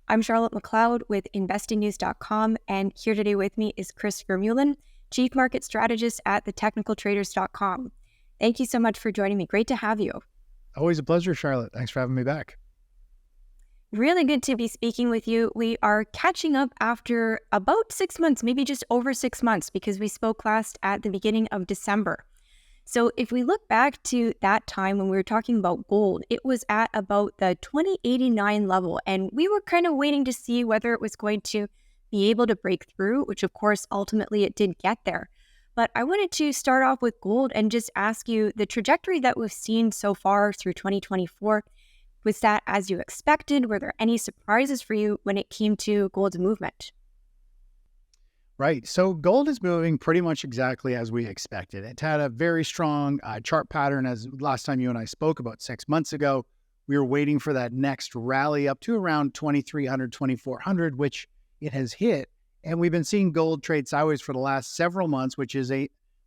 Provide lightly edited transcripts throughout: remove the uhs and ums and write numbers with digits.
I'm Charlotte McLeod with investingnews.com, and here today with me is Chris Vermeulen, Chief Market Strategist at thetechnicaltraders.com. Thank you so much for joining me. Great to have you. Always a pleasure, Charlotte. Thanks for having me back. Really good to be speaking with you. We are catching up after about 6 months, maybe just over 6 months, because we spoke last at the beginning of December. So if we look back to that time when we were talking about gold, it was at about the 2089 level, and we were kind of waiting to see whether it was going to be able to break through, which of course ultimately it did get there. But I wanted to start off with gold and just ask you, the trajectory that we've seen so far through 2024, was that as you expected? Were there any surprises for you when it came to gold's movement? Right. So gold is moving pretty much exactly as we expected. It had a very strong chart pattern as last time you and I spoke about 6 months ago. We were waiting for that next rally up to around 2,300, 2,400, which it has hit. And we've been seeing gold trade sideways for the last several months, which is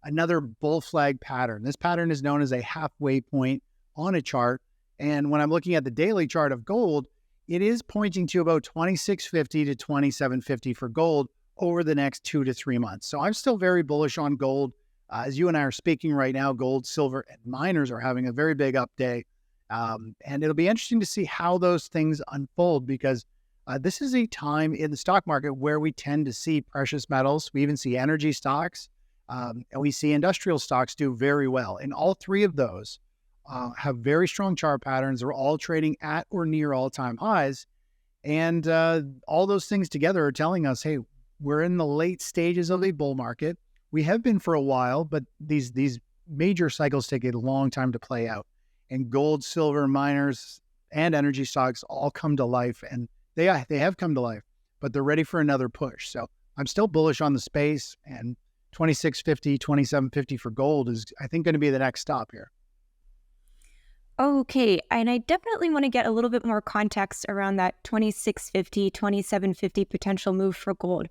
another bull flag pattern. This pattern is known as a halfway point on a chart. And when I'm looking at the daily chart of gold, it is pointing to about 2650 to 2750 for gold over the next 2 to 3 months. So I'm still very bullish on gold. As you and I are speaking right now, gold, silver, and miners are having a very big up day. And it'll be interesting to see how those things unfold, because this is a time in the stock market where we tend to see precious metals. We even see energy stocks, and we see industrial stocks do very well. And all three of those have very strong chart patterns. They're all trading at or near all-time highs. And all those things together are telling us, hey, we're in the late stages of a bull market. We have been for a while, but these major cycles take a long time to play out. And gold, silver, miners, and energy stocks all come to life. And they have come to life, but they're ready for another push. So I'm still bullish on the space, and 2650, 2750 for gold is, I think, going to be the next stop here. Okay, and I definitely want to get a little bit more context around that 2650, 2750 potential move for gold.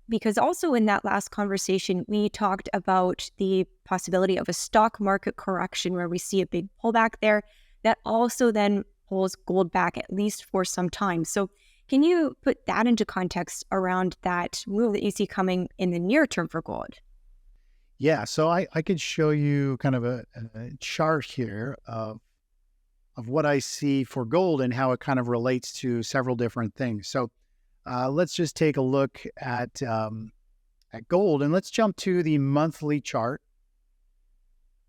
Because also in that last conversation, we talked about the possibility of a stock market correction where we see a big pullback there that also then pulls gold back at least for some time. So can you put that into context around that move that you see coming in the near term for gold? Yeah, so I could show you kind of a chart here of what I see for gold and how it kind of relates to several different things. So let's just take a look at gold, and let's jump to the monthly chart.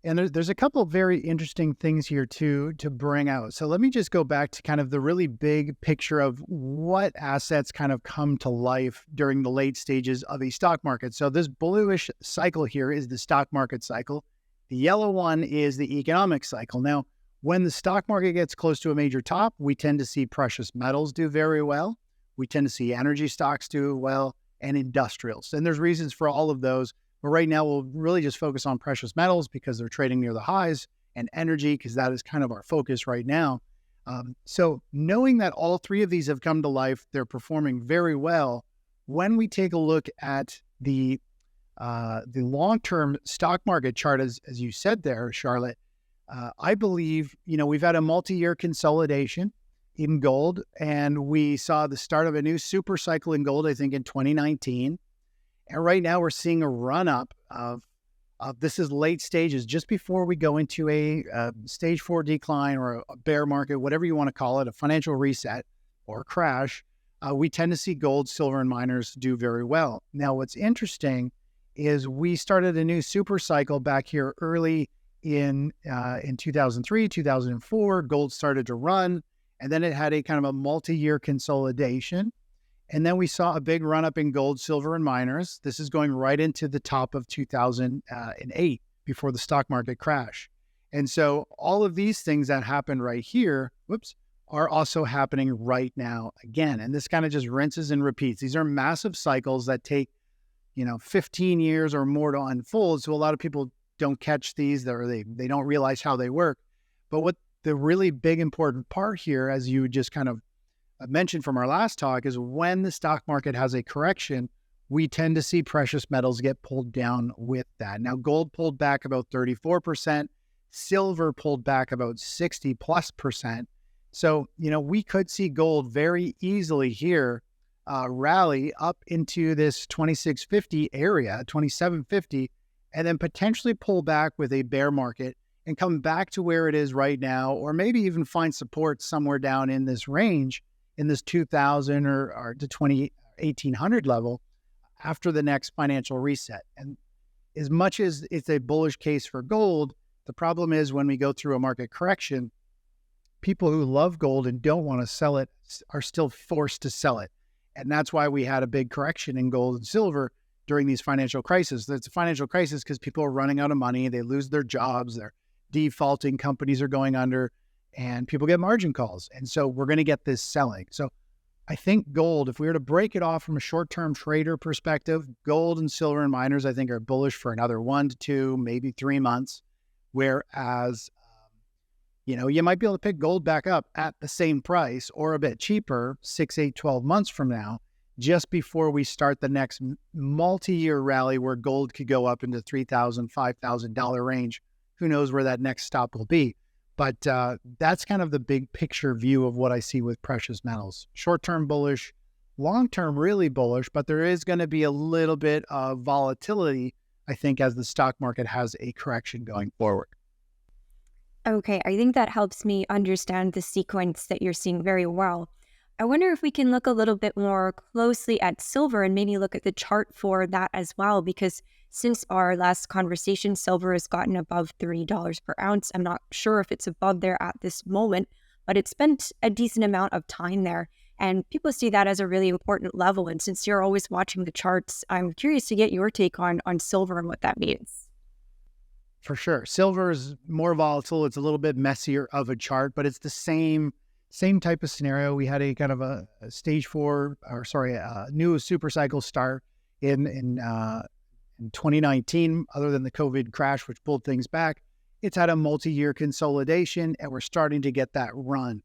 And there's a couple of very interesting things here to bring out. So let me just go back to kind of the really big picture of what assets kind of come to life during the late stages of a stock market. So this bullish cycle here is the stock market cycle. The yellow one is the economic cycle. Now, when the stock market gets close to a major top, we tend to see precious metals do very well. We tend to see energy stocks do well, and industrials. And there's reasons for all of those. But right now, we'll really just focus on precious metals because they're trading near the highs, and energy because that is kind of our focus right now. So knowing that all three of these have come to life, they're performing very well. When we take a look at the long-term stock market chart, as you said there, Charlotte, I believe, we've had a multi-year consolidation in gold, and we saw the start of a new super cycle in gold, I think, in 2019. And right now we're seeing a run-up of this is late stages, just before we go into a stage 4 decline or a bear market, whatever you want to call it, a financial reset or crash. We tend to see gold, silver, and miners do very well. Now, what's interesting is we started a new super cycle back here early in 2003, 2004. Gold started to run, and then it had a kind of a multi-year consolidation. And then we saw a big run up in gold, silver, and miners. This is going right into the top of 2008 before the stock market crash. And so all of these things that happened right here, are also happening right now again. And this kind of just rinses and repeats. These are massive cycles that take, 15 years or more to unfold. So a lot of people don't catch these, or they don't realize how they work. But what the really big important part here, as you just kind of mentioned from our last talk, is when the stock market has a correction, we tend to see precious metals get pulled down with that. Now, gold pulled back about 34%, silver pulled back about 60+%. So, we could see gold very easily here rally up into this 2650 area, 2750, and then potentially pull back with a bear market and come back to where it is right now, or maybe even find support somewhere down in this range, in this 2000 or to 1800 level after the next financial reset. And as much as it's a bullish case for gold, the problem is when we go through a market correction, people who love gold and don't want to sell it are still forced to sell it. And that's why we had a big correction in gold and silver during these financial crises. It's a financial crisis because people are running out of money, they lose their jobs, they're defaulting, companies are going under, and people get margin calls. And so we're going to get this selling. So I think gold, if we were to break it off from a short-term trader perspective, gold and silver and miners, I think, are bullish for another 1 to 2, maybe 3 months. Whereas, you might be able to pick gold back up at the same price or a bit cheaper 6, 8, 12 months from now, just before we start the next multi-year rally where gold could go up into $3,000, $5,000 range. Who knows where that next stop will be? But that's kind of the big picture view of what I see with precious metals. Short-term bullish, long-term really bullish, but there is going to be a little bit of volatility, I think, as the stock market has a correction going forward. Okay, I think that helps me understand the sequence that you're seeing very well. I wonder if we can look a little bit more closely at silver and maybe look at the chart for that as well, because since our last conversation, silver has gotten above $3 per ounce. I'm not sure if it's above there at this moment, but it's spent a decent amount of time there. And people see that as a really important level. And since you're always watching the charts, I'm curious to get your take on silver and what that means. For sure. Silver is more volatile. It's a little bit messier of a chart, but it's the same type of scenario. We had a kind of a new super cycle start in 2019, other than the COVID crash, which pulled things back. It's had a multi-year consolidation, and we're starting to get that run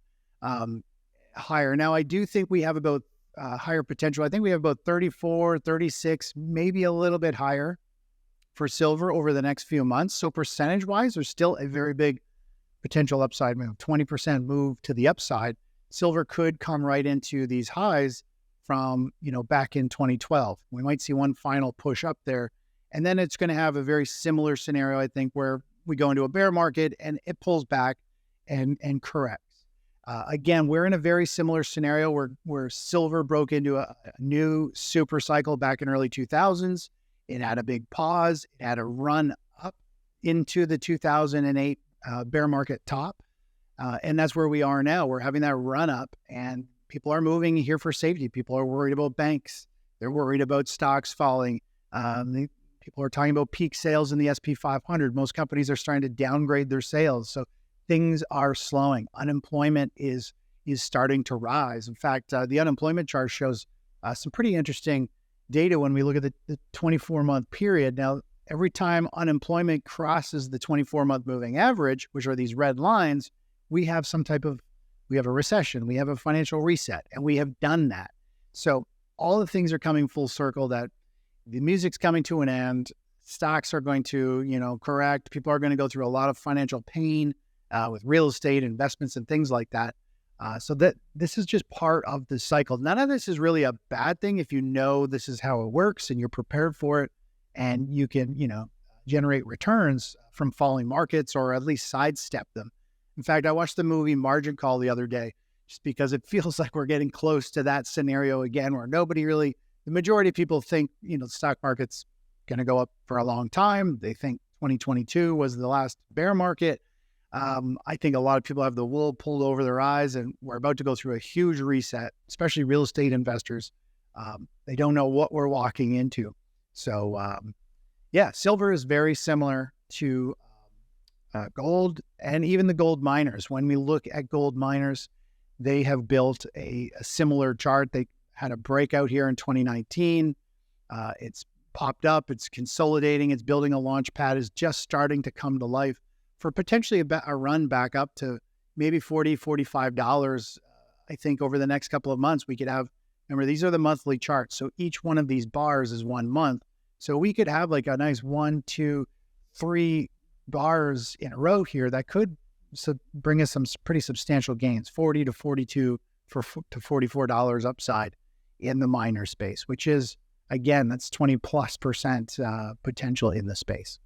higher. Now, I do think we have about higher potential. I think we have about 34, 36, maybe a little bit higher for silver over the next few months. So percentage-wise, there's still a very big potential upside move, 20% move to the upside. Silver could come right into these highs from, back in 2012. We might see one final push up there. And then it's going to have a very similar scenario, I think, where we go into a bear market and it pulls back and corrects. Again, we're in a very similar scenario where silver broke into a new super cycle back in early 2000s. It had a big pause. It had a run up into the 2008 bear market top. And that's where we are now. We're having that run up, and people are moving here for safety. People are worried about banks. They're worried about stocks falling. People are talking about peak sales in the SP 500. Most companies are starting to downgrade their sales. So things are slowing. Unemployment is starting to rise. In fact, the unemployment chart shows some pretty interesting data when we look at the 24-month period. Now, every time unemployment crosses the 24-month moving average, which are these red lines, we have a recession, we have a financial reset, and we have done that. So all the things are coming full circle, that the music's coming to an end. Stocks are going to, correct. People are going to go through a lot of financial pain with real estate investments and things like that. So that this is just part of the cycle. None of this is really a bad thing if you know this is how it works and you're prepared for it, and you can, generate returns from falling markets, or at least sidestep them. In fact, I watched the movie Margin Call the other day, just because it feels like we're getting close to that scenario again, where the majority of people think, the stock market's going to go up for a long time. They think 2022 was the last bear market. I think a lot of people have the wool pulled over their eyes, and we're about to go through a huge reset, especially real estate investors. They don't know what we're walking into. So, silver is very similar to gold, and even the gold miners. When we look at gold miners, they have built a similar chart. They had a breakout here in 2019. It's popped up. It's consolidating. It's building a launch pad. Is just starting to come to life for potentially a run back up to maybe $40, $45. I think over the next couple of months, we could have, remember, these are the monthly charts. So each one of these bars is 1 month. So we could have like a nice 1, 2, 3 bars in a row here that could, bring us some pretty substantial gains, 40 to 42 to $44 upside in the miner space, which is, again, that's 20+% potential in the space.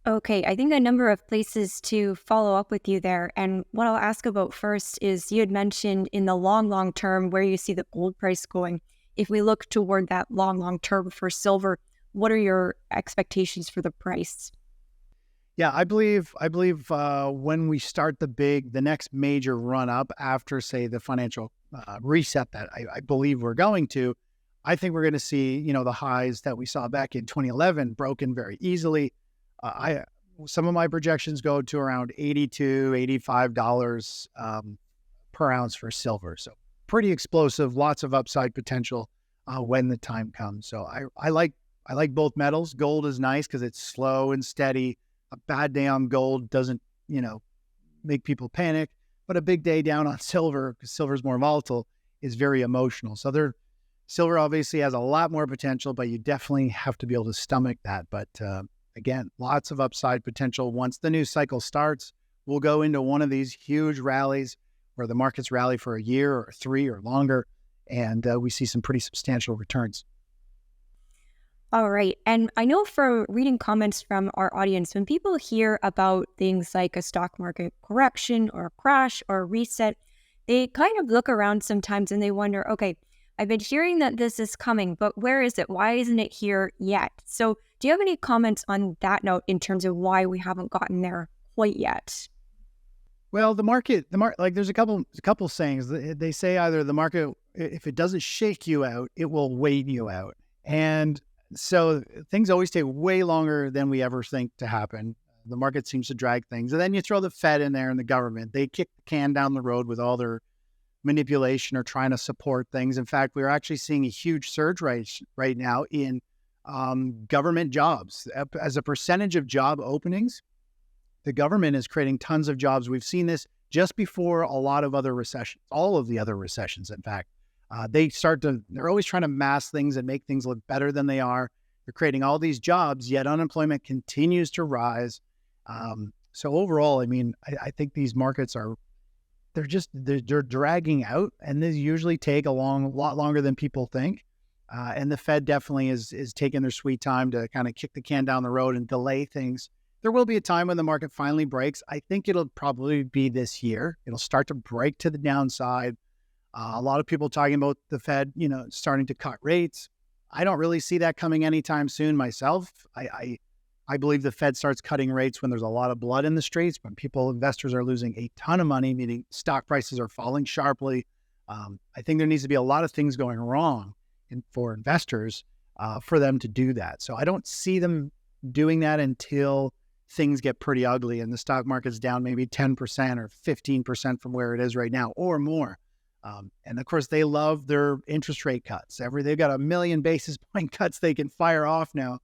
Okay, I think a number of places to follow up with you there. And what I'll ask about first is you had mentioned in the long term where you see the gold price going. If we look toward that long term for silver, what are your expectations for the price? Yeah, I believe when we start the next major run up after, say, the financial reset that I believe we're going to, I think we're going to see, the highs that we saw back in 2011 broken very easily. I Some of my projections go to around $82, $85 per ounce for silver. So pretty explosive, lots of upside potential when the time comes. So I like both metals. Gold is nice because it's slow and steady. A bad day on gold doesn't, make people panic, but a big day down on silver, because silver is more volatile, is very emotional. So silver obviously has a lot more potential, but you definitely have to be able to stomach that. But again, lots of upside potential. Once the new cycle starts, we'll go into one of these huge rallies where the markets rally for a year or 3 or longer, and we see some pretty substantial returns. All right. And I know from reading comments from our audience, when people hear about things like a stock market correction or a crash or a reset, they kind of look around sometimes and they wonder, okay, I've been hearing that this is coming, but where is it? Why isn't it here yet? So do you have any comments on that note in terms of why we haven't gotten there quite yet? Well, like there's a couple sayings. They say either the market, if it doesn't shake you out, it will wait you out. And so things always take way longer than we ever think to happen. The market seems to drag things. And then you throw the Fed in there and the government. They kick the can down the road with all their manipulation or trying to support things. In fact, we're actually seeing a huge surge right now in government jobs. As a percentage of job openings, the government is creating tons of jobs. We've seen this just before a lot of other recessions, all of the other recessions, in fact. They're always trying to mask things and make things look better than they are. They're creating all these jobs, yet unemployment continues to rise. So overall, I think these markets they're dragging out, and they usually take a lot longer than people think. And the Fed definitely is taking their sweet time to kind of kick the can down the road and delay things. There will be a time when the market finally breaks. I think it'll probably be this year. It'll start to break to the downside. A lot of people talking about the Fed, starting to cut rates. I don't really see that coming anytime soon myself. I believe the Fed starts cutting rates when there's a lot of blood in the streets, when investors are losing a ton of money, meaning stock prices are falling sharply. I think there needs to be a lot of things going wrong for investors for them to do that. So I don't see them doing that until things get pretty ugly and the stock market's down maybe 10% or 15% from where it is right now or more. And of course, they love their interest rate cuts. They've got 1,000,000 basis point cuts they can fire off now.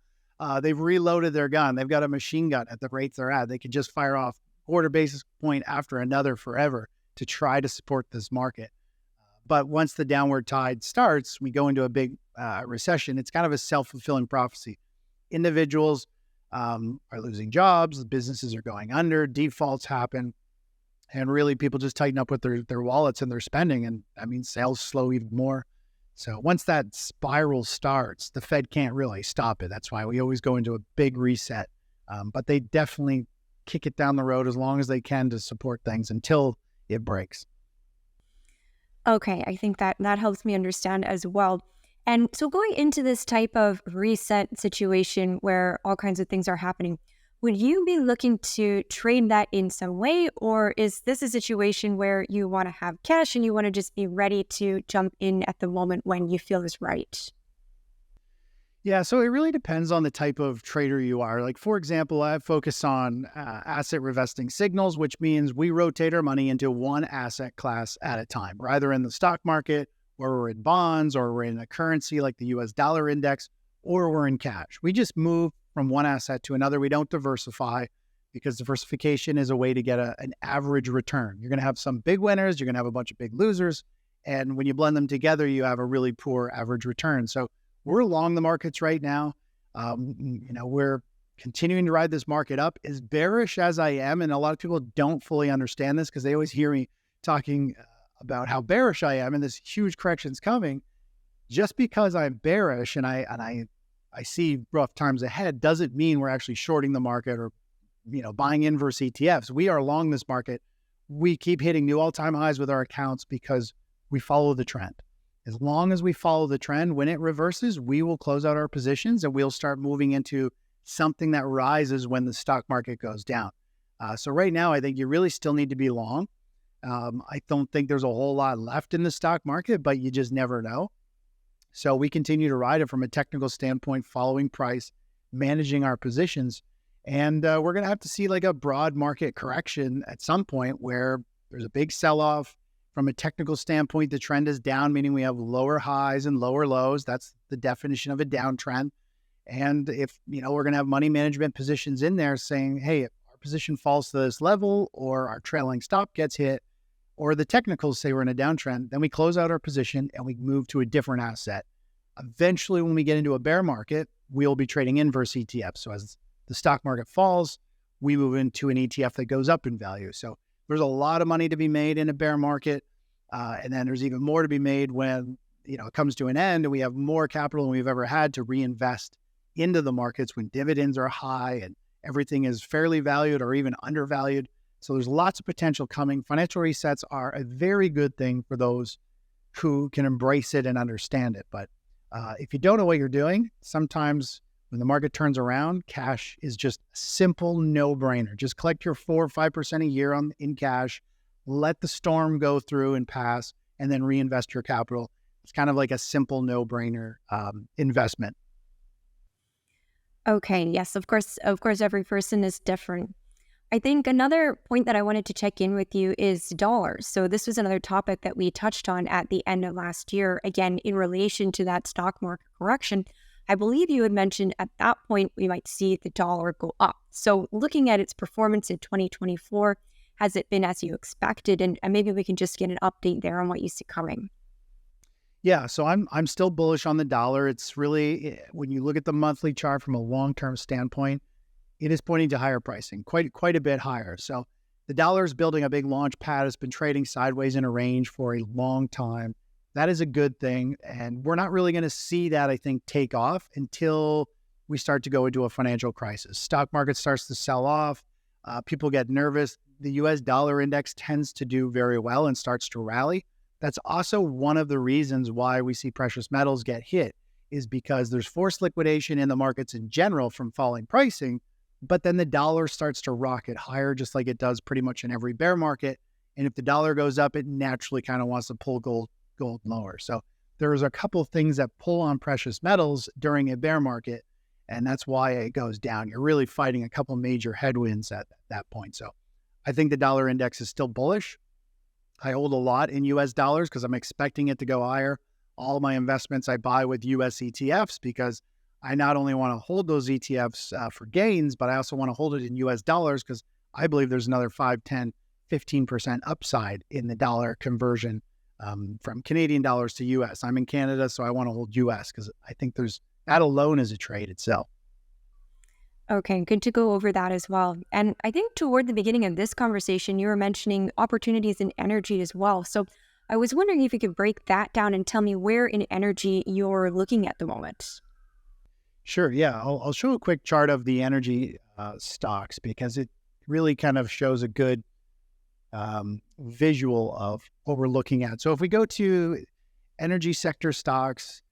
They've reloaded their gun. They've got a machine gun at the rates they're at. They can just fire off quarter basis point after another forever to try to support this market. But once the downward tide starts, we go into a big recession. It's kind of a self-fulfilling prophecy. Individuals are losing jobs. Businesses are going under. Defaults happen. And really, people just tighten up with their wallets and their spending. And sales slow even more. So once that spiral starts, the Fed can't really stop it. That's why we always go into a big reset. But they definitely kick it down the road as long as they can to support things until it breaks. Okay, I think that helps me understand as well. And so going into this type of reset situation where all kinds of things are happening, would you be looking to trade that in some way, or is this a situation where you want to have cash and you want to just be ready to jump in at the moment when you feel is right? Yeah, so it really depends on the type of trader you are. Like, for example, I focus on asset revesting signals, which means we rotate our money into one asset class at a time. We're either in the stock market, or we're in bonds, or we're in a currency like the US dollar index, or we're in cash. We just move from one asset to another. We don't diversify because diversification is a way to get an average return. You're going to have some big winners. You're going to have a bunch of big losers. And when you blend them together, you have a really poor average return. So we're long the markets right now. We're continuing to ride this market up. As bearish as I am, and a lot of people don't fully understand this because they always hear me talking about how bearish I am and this huge correction's coming. Just because I'm bearish and I see rough times ahead doesn't mean we're actually shorting the market or buying inverse ETFs. We are long this market. We keep hitting new all-time highs with our accounts because we follow the trend. As long as we follow the trend, when it reverses, we will close out our positions and we'll start moving into something that rises when the stock market goes down. So right now, I think you really still need to be long. I don't think there's a whole lot left in the stock market, but you just never know. So we continue to ride it from a technical standpoint, following price, managing our positions. And we're going to have to see like a broad market correction at some point where there's a big sell-off. From a technical standpoint, the trend is down, meaning we have lower highs and lower lows. That's the definition of a downtrend. And if, we're going to have money management positions in there saying, hey, if our position falls to this level or our trailing stop gets hit, or the technicals say we're in a downtrend, then we close out our position and we move to a different asset. Eventually, when we get into a bear market, we'll be trading inverse ETFs. So as the stock market falls, we move into an ETF that goes up in value. So there's a lot of money to be made in a bear market. And then there's even more to be made when, it comes to an end and we have more capital than we've ever had to reinvest into the markets when dividends are high and everything is fairly valued or even undervalued. So there's lots of potential coming. Financial resets are a very good thing for those who can embrace it and understand it. But if you don't know what you're doing, sometimes when the market turns around, cash is just a simple no-brainer. Just collect your 4 or 5% a year in cash, let the storm go through and pass, and then reinvest your capital. It's kind of like a simple no-brainer investment. Okay, yes, of course, every person is different. I think another point that I wanted to check in with you is dollars. So this was another topic that we touched on at the end of last year, again, in relation to that stock market correction. I believe you had mentioned at that point we might see the dollar go up. So looking at its performance in 2024, has it been as you expected? And maybe we can just get an update there on what you see coming. Yeah, so I'm still bullish on the dollar. It's really, when you look at the monthly chart from a long-term standpoint, it is pointing to higher pricing, quite a bit higher. So the dollar is building a big launch pad. It's been trading sideways in a range for a long time. That is a good thing. And we're not really going to see that, I think, take off until we start to go into a financial crisis. Stock market starts to sell off. People get nervous. The US dollar index tends to do very well and starts to rally. That's also one of the reasons why we see precious metals get hit, is because there's forced liquidation in the markets in general from falling pricing. But then the dollar starts to rocket higher, just like it does pretty much in every bear market. And if the dollar goes up, it naturally kind of wants to pull gold lower. So there's a couple of things that pull on precious metals during a bear market, and that's why it goes down. You're really fighting a couple major headwinds at that point. So I think the dollar index is still bullish. I hold a lot in US dollars because I'm expecting it to go higher. All my investments I buy with US ETFs because I not only want to hold those ETFs for gains, but I also want to hold it in US dollars because I believe there's another 5, 10, 15% upside in the dollar conversion from Canadian dollars to US. I'm in Canada, so I want to hold US because I think that alone is a trade itself. Okay, good to go over that as well. And I think toward the beginning of this conversation, you were mentioning opportunities in energy as well. So I was wondering if you could break that down and tell me where in energy you're looking at the moment. Sure. Yeah. I'll show a quick chart of the energy stocks because it really kind of shows a good visual of what we're looking at. So if we go to energy sector stocks,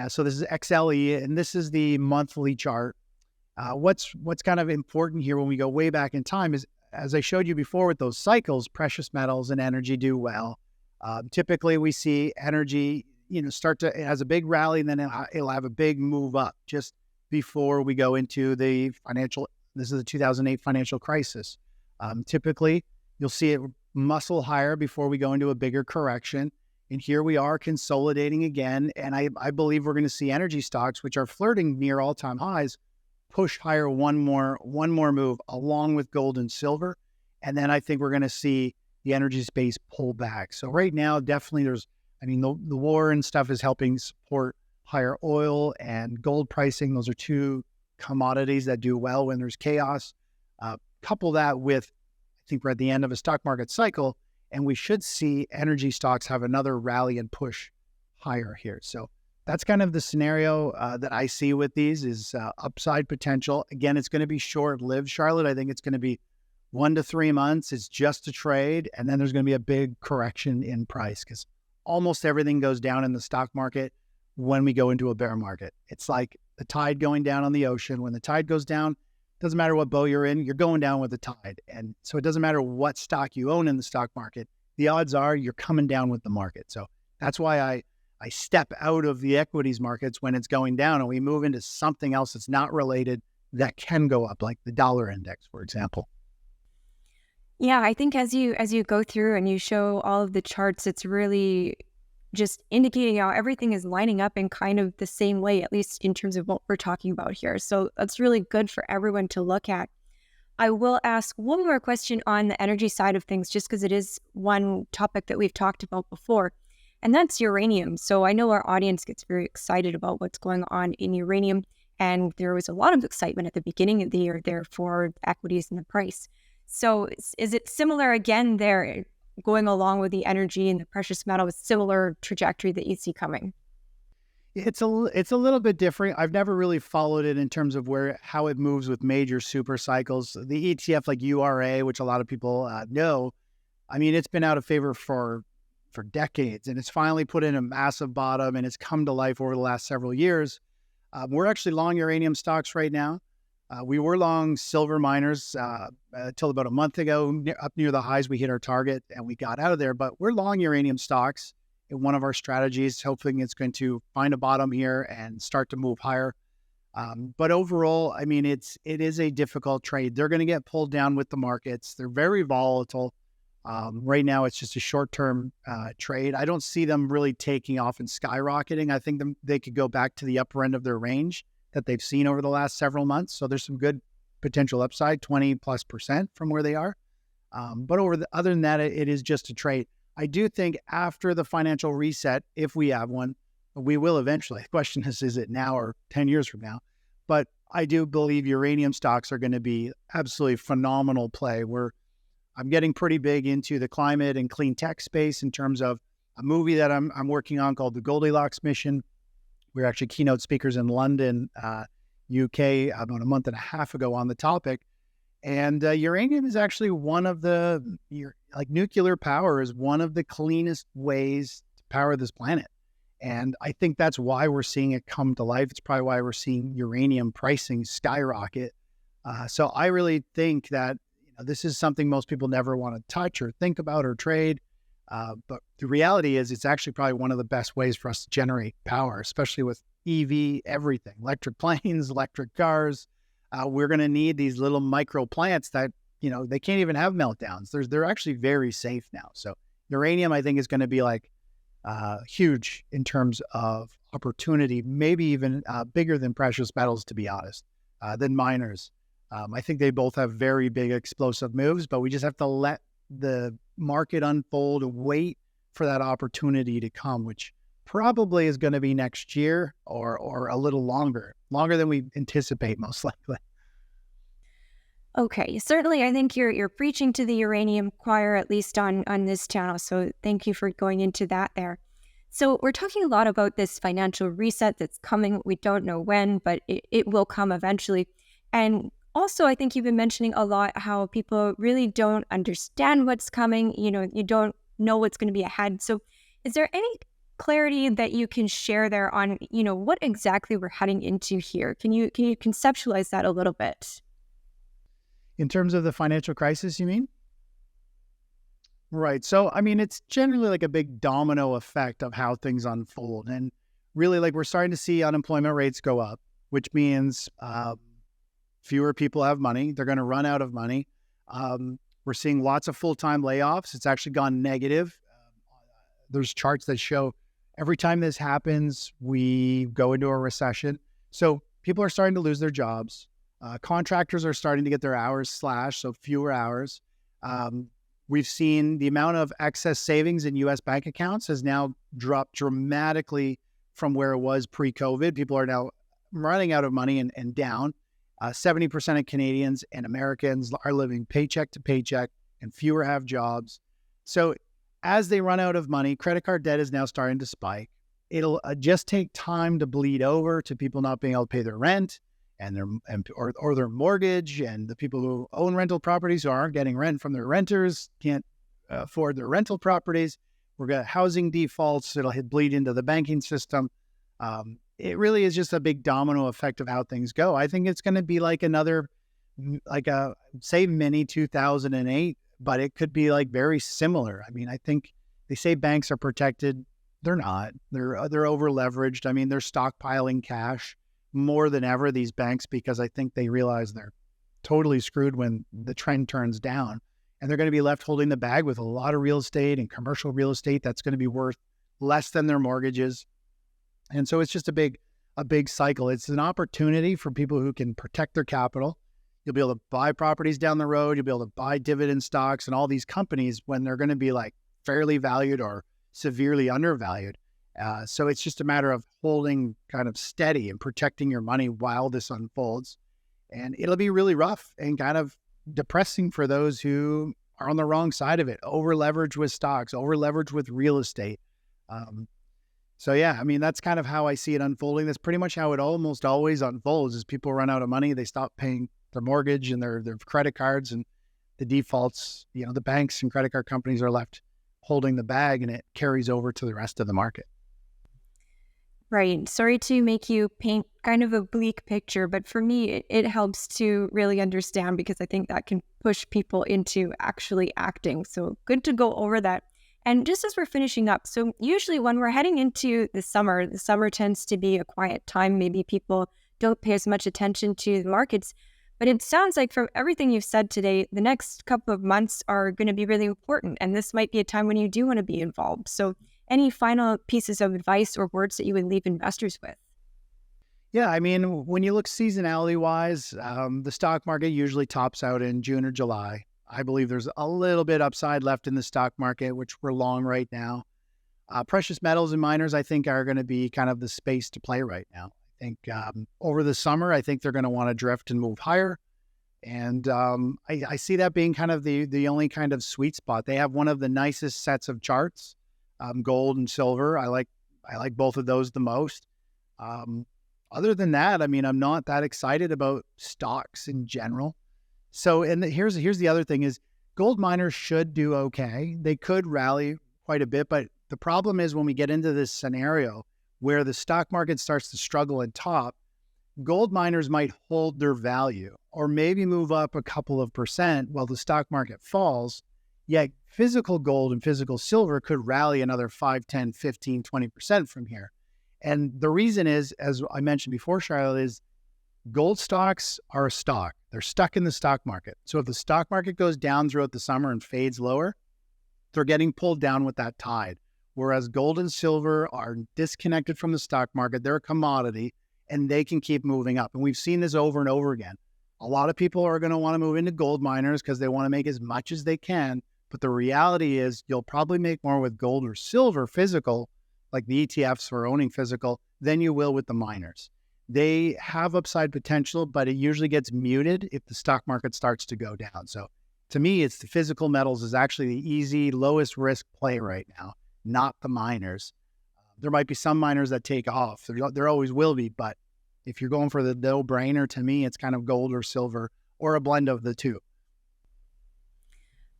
so this is XLE, and this is the monthly chart. What's kind of important here when we go way back in time is, as I showed you before with those cycles, precious metals and energy do well. Typically, we see energy it has a big rally and then it'll have a big move up just before we go into this is the 2008 financial crisis. Typically, you'll see it muscle higher before we go into a bigger correction. And here we are consolidating again. And I believe we're going to see energy stocks, which are flirting near all-time highs, push higher one more move along with gold and silver. And then I think we're going to see the energy space pull back. So right now, definitely the war and stuff is helping support higher oil and gold pricing. Those are two commodities that do well when there's chaos. Couple that with, I think we're at the end of a stock market cycle, and we should see energy stocks have another rally and push higher here. So that's kind of the scenario that I see with these is upside potential. Again, it's going to be short-lived, Charlotte. I think it's going to be 1 to 3 months. It's just a trade, and then there's going to be a big correction in price because almost everything goes down in the stock market when we go into a bear market. It's like the tide going down on the ocean. When the tide goes down, doesn't matter what boat you're in, you're going down with the tide. And so it doesn't matter what stock you own in the stock market. The odds are you're coming down with the market. So that's why I step out of the equities markets when it's going down and we move into something else that's not related that can go up, like the dollar index, for example. Yeah, I think as you go through and you show all of the charts, it's really just indicating how everything is lining up in kind of the same way, at least in terms of what we're talking about here. So that's really good for everyone to look at. I will ask one more question on the energy side of things, just because it is one topic that we've talked about before, and that's uranium. So I know our audience gets very excited about what's going on in uranium, and there was a lot of excitement at the beginning of the year there for equities and the price. So is it similar again there, going along with the energy and the precious metal, with similar trajectory that you see coming? It's a little bit different. I've never really followed it in terms of how it moves with major super cycles. The ETF like URA, which a lot of people know, I mean, it's been out of favor for decades, and it's finally put in a massive bottom, and it's come to life over the last several years. We're actually long uranium stocks right now. We were long silver miners till about a month ago. Up near the highs, we hit our target and we got out of there. But we're long uranium stocks in one of our strategies, hoping it's going to find a bottom here and start to move higher. But overall, I mean, it is a difficult trade. They're going to get pulled down with the markets. They're very volatile. Right now, it's just a short-term trade. I don't see them really taking off and skyrocketing. I think they could go back to the upper end of their range that they've seen over the last several months. So there's some good potential upside, 20+% from where they are. But other than that, it is just a trade. I do think after the financial reset, if we have one, we will eventually. The question is it now or 10 years from now? But I do believe uranium stocks are going to be absolutely phenomenal play. I'm getting pretty big into the climate and clean tech space in terms of a movie that I'm working on called The Goldilocks Mission. We're actually keynote speakers in London, UK, about a month and a half ago on the topic. And uranium is actually one of nuclear power is one of the cleanest ways to power this planet. And I think that's why we're seeing it come to life. It's probably why we're seeing uranium pricing skyrocket. So I really think that this is something most people never want to touch or think about or trade. But the reality is it's actually probably one of the best ways for us to generate power, especially with EV, everything, electric planes, electric cars. We're going to need these little micro plants that, they can't even have meltdowns. They're actually very safe now. So uranium, I think, is going to be huge in terms of opportunity, maybe even bigger than precious metals, to be honest, than miners. I think they both have very big explosive moves, but we just have to let the market unfold and wait for that opportunity to come, which probably is going to be next year or a little longer than we anticipate, most likely. Okay, certainly I think you're preaching to the uranium choir, at least on this channel. So thank you for going into that there. So we're talking a lot about this financial reset that's coming. We don't know when, but it will come eventually. And also, I think you've been mentioning a lot how people really don't understand what's coming. You don't know what's going to be ahead. So is there any clarity that you can share there on, what exactly we're heading into here? Can you conceptualize that a little bit? In terms of the financial crisis, you mean? Right. So, I mean, it's generally like a big domino effect of how things unfold. And really, we're starting to see unemployment rates go up, which means fewer people have money. They're going to run out of money. We're seeing lots of full-time layoffs. It's actually gone negative. There's charts that show every time this happens, we go into a recession. So people are starting to lose their jobs. Contractors are starting to get their hours slashed, so fewer hours. We've seen the amount of excess savings in U.S. bank accounts has now dropped dramatically from where it was pre-COVID. People are now running out of money and down. 70% of Canadians and Americans are living paycheck to paycheck, and fewer have jobs. So as they run out of money, credit card debt is now starting to spike. It'll just take time to bleed over to people not being able to pay their rent and or their mortgage, and the people who own rental properties who aren't getting rent from their renters can't afford their rental properties. We're got housing defaults. It'll bleed into the banking system. It really is just a big domino effect of how things go. I think it's going to be like another, like a, say, mini 2008, but it could be like very similar. I mean, I think they say banks are protected. They're not. They're over leveraged. I mean, they're stockpiling cash more than ever, these banks, because I think they realize they're totally screwed when the trend turns down, and they're going to be left holding the bag with a lot of real estate and commercial real estate that's going to be worth less than their mortgages. And so it's just a big cycle. It's an opportunity for people who can protect their capital. You'll be able to buy properties down the road. You'll be able to buy dividend stocks and all these companies when they're going to be like fairly valued or severely undervalued. So it's just a matter of holding kind of steady and protecting your money while this unfolds. And it'll be really rough and kind of depressing for those who are on the wrong side of it, over leveraged with stocks, over leveraged with real estate. So yeah, I mean, that's kind of how I see it unfolding. That's pretty much how it almost always unfolds. Is people run out of money, they stop paying their mortgage and their credit cards, and the defaults, the banks and credit card companies are left holding the bag, and it carries over to the rest of the market. Right. Sorry to make you paint kind of a bleak picture, but for me, it helps to really understand, because I think that can push people into actually acting. So good to go over that. And just as we're finishing up, so usually when we're heading into the summer tends to be a quiet time. Maybe people don't pay as much attention to the markets. But it sounds like from everything you've said today, the next couple of months are going to be really important. And this might be a time when you do want to be involved. So any final pieces of advice or words that you would leave investors with? Yeah, I mean, when you look seasonality wise, the stock market usually tops out in June or July. I believe there's a little bit upside left in the stock market, which we're long right now. Precious metals and miners, I think, are going to be kind of the space to play right now. I think over the summer, I think they're going to want to drift and move higher. And I see that being kind of the only kind of sweet spot. They have one of the nicest sets of charts, gold and silver. I like both of those the most. Other than that, I mean, I'm not that excited about stocks in general. So, and here's the other thing is gold miners should do okay. They could rally quite a bit, but the problem is when we get into this scenario where the stock market starts to struggle and top, gold miners might hold their value or maybe move up a couple of percent while the stock market falls. Yet physical gold and physical silver could rally another 5, 10, 15, 20% from here. And the reason is, as I mentioned before, Charlotte, is gold stocks are a stock. They're stuck in the stock market. So if the stock market goes down throughout the summer and fades lower, they're getting pulled down with that tide. Whereas gold and silver are disconnected from the stock market. They're a commodity and they can keep moving up. And we've seen this over and over again. A lot of people are going to want to move into gold miners because they want to make as much as they can. But the reality is you'll probably make more with gold or silver physical, like the ETFs for owning physical, than you will with the miners. They have upside potential, but it usually gets muted if the stock market starts to go down. So to me, it's the physical metals is actually the easy, lowest risk play right now, not the miners. There might be some miners that take off. There always will be, but if you're going for the no-brainer, to me, it's kind of gold or silver or a blend of the two.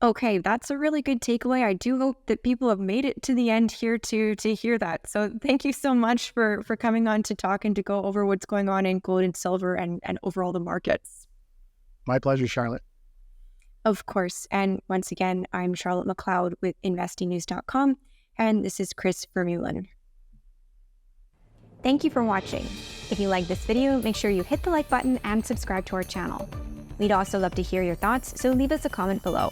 Okay, that's a really good takeaway. I do hope that people have made it to the end here to hear that. So thank you so much for coming on to talk and to go over what's going on in gold and silver and overall the markets. My pleasure, Charlotte. Of course. And once again, I'm Charlotte McLeod with investingnews.com, and this is Chris Vermeulen. Thank you for watching. If you like this video, make sure you hit the like button and subscribe to our channel. We'd also love to hear your thoughts, so leave us a comment below.